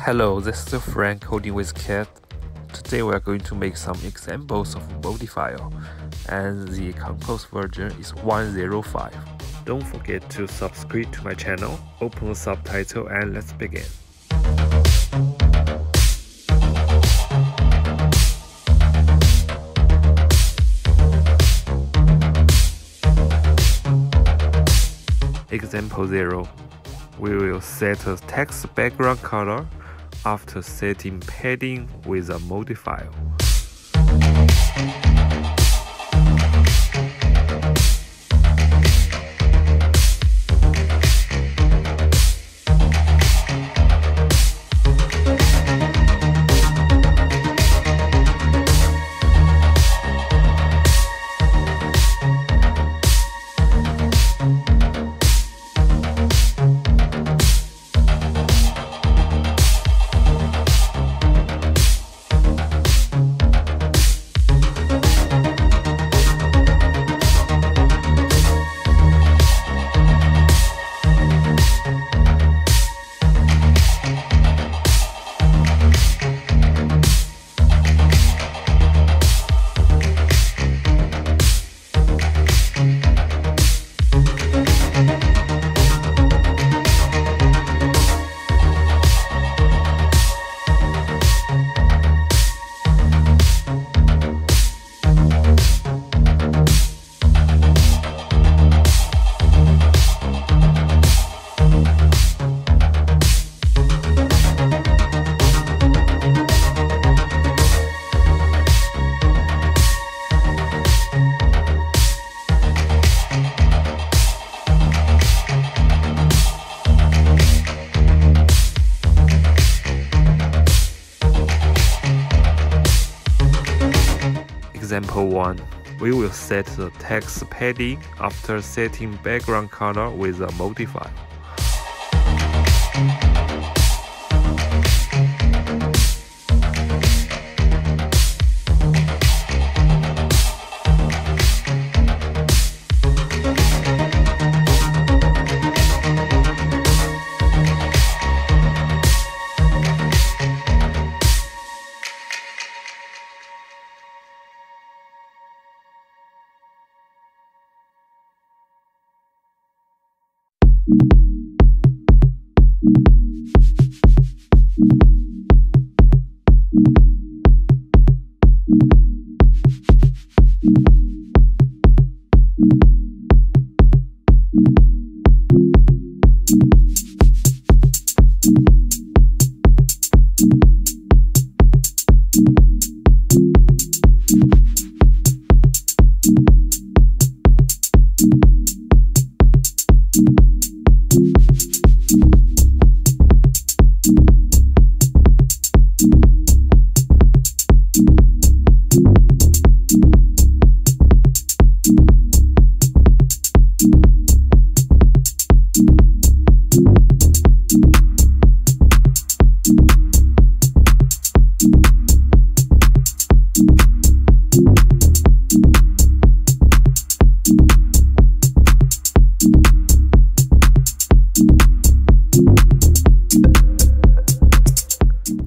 Hello, this is your friend Coding with Cat. Today we are going to make some examples of Modifier, and the Compose version is 1.05. Don't forget to subscribe to my channel, open the subtitle, and let's begin. Example 0. We will set a text background color after setting padding with a modifier. Example 1. We will set the text padding after setting background color with a modifier.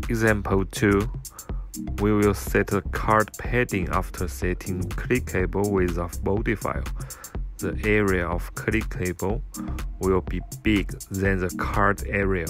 Example 2. We will set a card padding after setting clickable with a modifier. The area of clickable will be big than the card area.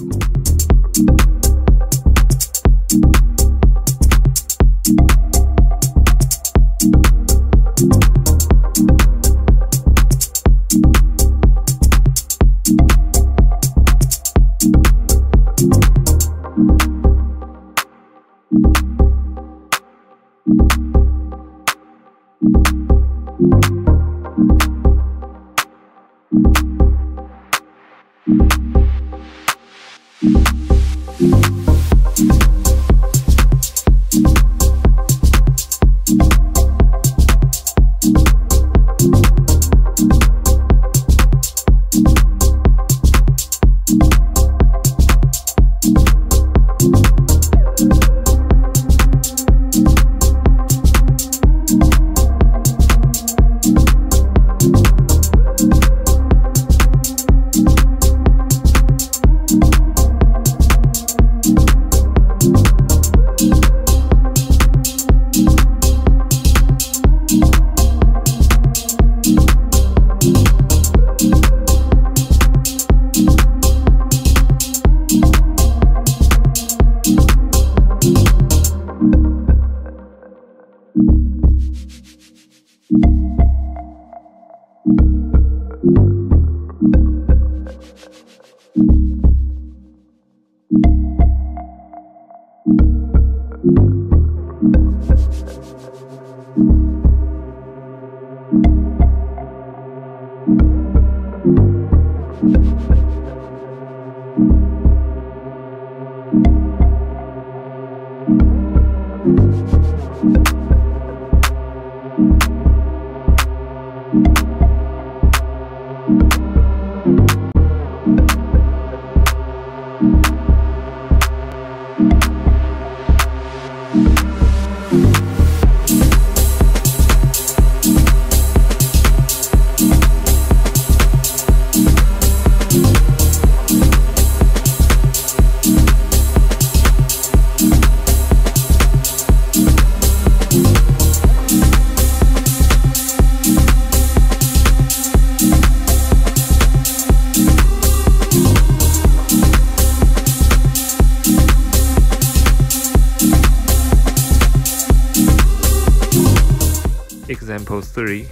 Example 3,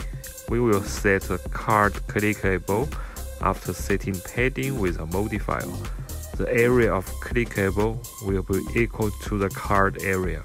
we will set a card clickable after setting padding with a modifier. The area of clickable will be equal to the card area.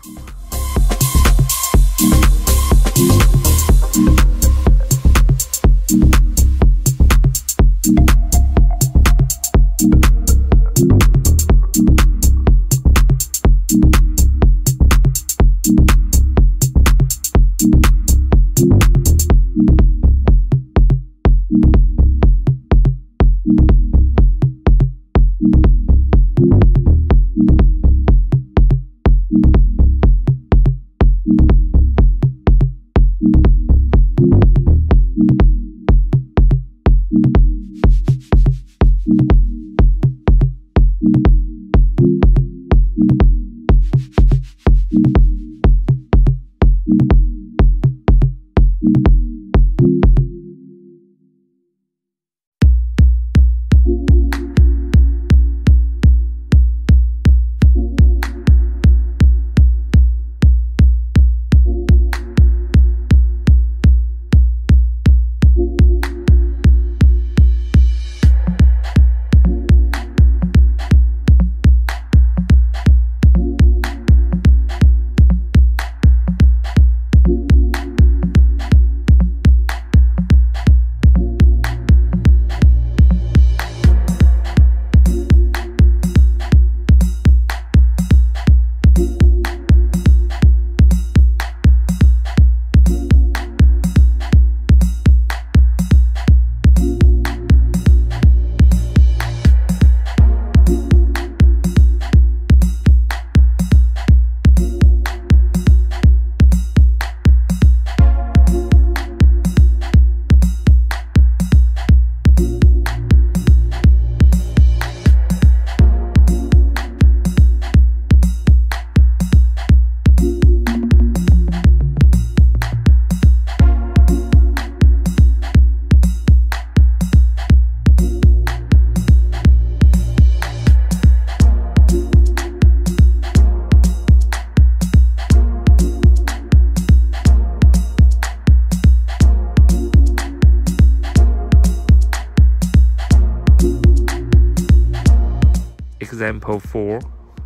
Example 4,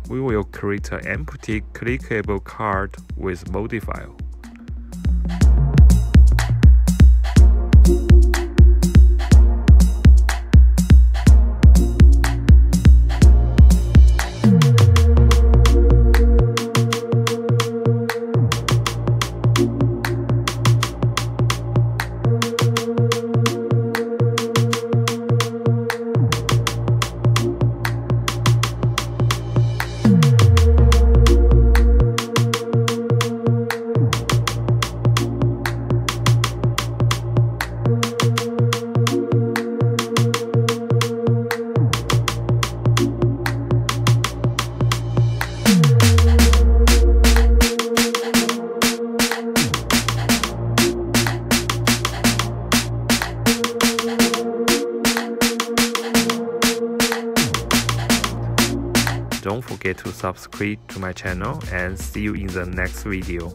we will create an empty clickable card with modifier. Don't forget to subscribe to my channel and see you in the next video.